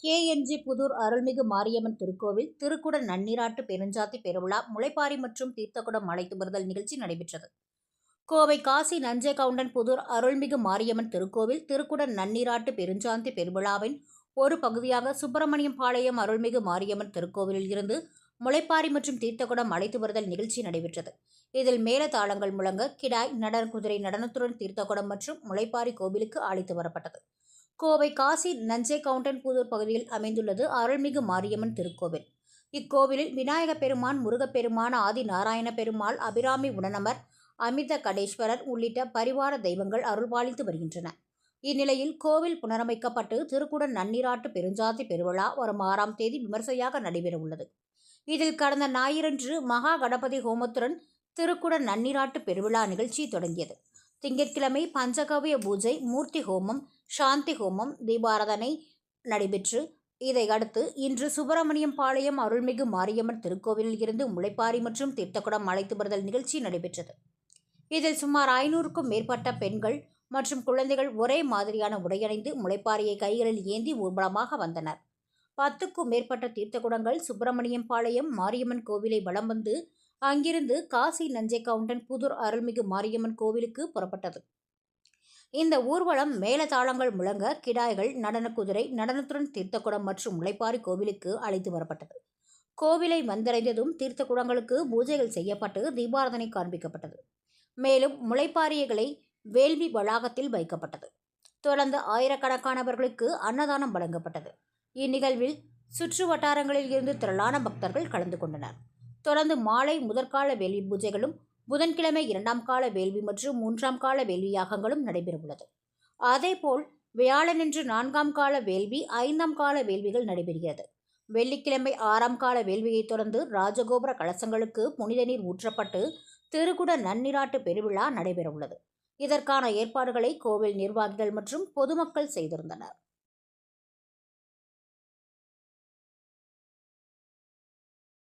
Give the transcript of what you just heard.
KNG Pudur அருள்மிகு மாரியம்மன் திருக்கோவில் திருக்குட நன்னீராட்டு பெருஞ்சாத்தி பெருவிழா முளைப்பாரி மற்றும் தீர்த்தக்குடம் மலைத்துபறுதல் நிகழ்ச்சி நடைபெற்றது. கோவை காசி நஞ்சை கவுண்டன் புதூர் அருள்மிகு மாரியம்மன் திருக்கோவில் திருக்குட நன்னீராட்டு பெருஞ்சாந்தி பெருவிழாவின் ஒரு பகுதியாக சுப்பிரமணியம் பாளையம் அருள்மிகு மாரியம்மன் திருக்கோவிலில் இருந்து முளைப்பாரி மற்றும் தீர்த்தக்குடம் அழைத்து வருதல் நிகழ்ச்சி நடைபெற்றது. இதில் மேளதாளங்கள் முழங்க கிடாய், நடன குதிரை நடனத்துடன் தீர்த்தக்குடம் மற்றும் முளைப்பாரி கோவிலுக்கு அழைத்து வரப்பட்டது. கோவை காசி நஞ்சை கவுண்டன் புதூர் பகுதியில் அமைந்துள்ளது அருள்மிகு மாரியம்மன் திருக்கோவில். இக்கோவிலில் விநாயக பெருமான், முருகப்பெருமான், ஆதி நாராயண பெருமாள், அபிராமி உடனமர், அமிர்த கடேஸ்வரர் உள்ளிட்ட பரிவார தெய்வங்கள் அருள்பாலித்து வருகின்றன. இந்நிலையில் கோவில் புனரமைக்கப்பட்டு திருக்குட நன்னீராட்டு பெருஞ்சாத்தி பெருவிழா வரும் 6ஆம் தேதி விமர்சையாக நடைபெறவுள்ளது. இதில் கடந்த ஞாயிறன்று மகா கணபதி ஹோமத்துடன் திருக்குட நன்னீராட்டு பெருவிழா நிகழ்ச்சி தொடங்கியது. திங்கட்கிழமை பஞ்சகவ்ய பூஜை, மூர்த்தி ஹோமம், சாந்தி ஹோமம், தீபாராதனை நடைபெற்று இதையடுத்து இன்று சுப்பிரமணியம் பாளையம் அருள்மிகு மாரியம்மன் திருக்கோவிலில் இருந்து முளைப்பாரி மற்றும் தீர்த்தக்குடம் அழைத்து வருதல் நிகழ்ச்சி நடைபெற்றது. இதில் சுமார் 500க்கும் மேற்பட்ட பெண்கள் மற்றும் குழந்தைகள் ஒரே மாதிரியான உடையணிந்து முளைப்பாரியை கைகளில் ஏந்தி ஊர்வலமாக வந்தனர். 10க்கும் மேற்பட்ட தீர்த்தக்குடங்கள் சுப்பிரமணியம் பாளையம் மாரியம்மன் கோவிலை வலம் வந்து அங்கிருந்து காசி நஞ்சை கவுண்டன் புதூர் அருள்மிகு மாரியம்மன் கோவிலுக்கு புறப்பட்டது. இந்த ஊர்வலம் மேளதாளங்கள் முழங்க கிடாய்கள், நடன குதிரை நடனத்துடன் தீர்த்தக்குடம் மற்றும் முளைப்பாரி கோவிலுக்கு அழைத்து வரப்பட்டது. கோவிலை வந்தடைந்ததும் தீர்த்தக்குடங்களுக்கு பூஜைகள் செய்யப்பட்டு தீபாராதனை காண்பிக்கப்பட்டது. மேலும் முளைப்பாரிகளை வேள்வி வளாகத்தில் வைக்கப்பட்டது. தொடர்ந்து ஆயிரக்கணக்கானவர்களுக்கு அன்னதானம் வழங்கப்பட்டது. இந்நிகழ்வில் சுற்று வட்டாரங்களில் இருந்து திரளான பக்தர்கள் கலந்து கொண்டனர். தொடர்ந்து மாலை முதற்கால வேள்வி பூஜைகளும், புதன்கிழமை 2ஆம் கால வேள்வி மற்றும் 3ஆம் கால வேள்வி யாகங்களும் நடைபெறவுள்ளது. அதேபோல் வியாழனன்று 4ஆம் கால வேள்வி, 5ஆம் கால வேள்விகள் நடைபெறுகிறது. வெள்ளிக்கிழமை 6ஆம் கால வேள்வியை தொடர்ந்து ராஜகோபுர கலசங்களுக்கு புனித நீர் ஊற்றப்பட்டு திருக்குட நன்னீராட்டு பெருவிழா நடைபெறவுள்ளது. இதற்கான ஏற்பாடுகளை கோவில் நிர்வாகிகள் மற்றும் பொதுமக்கள் செய்திருந்தனர்.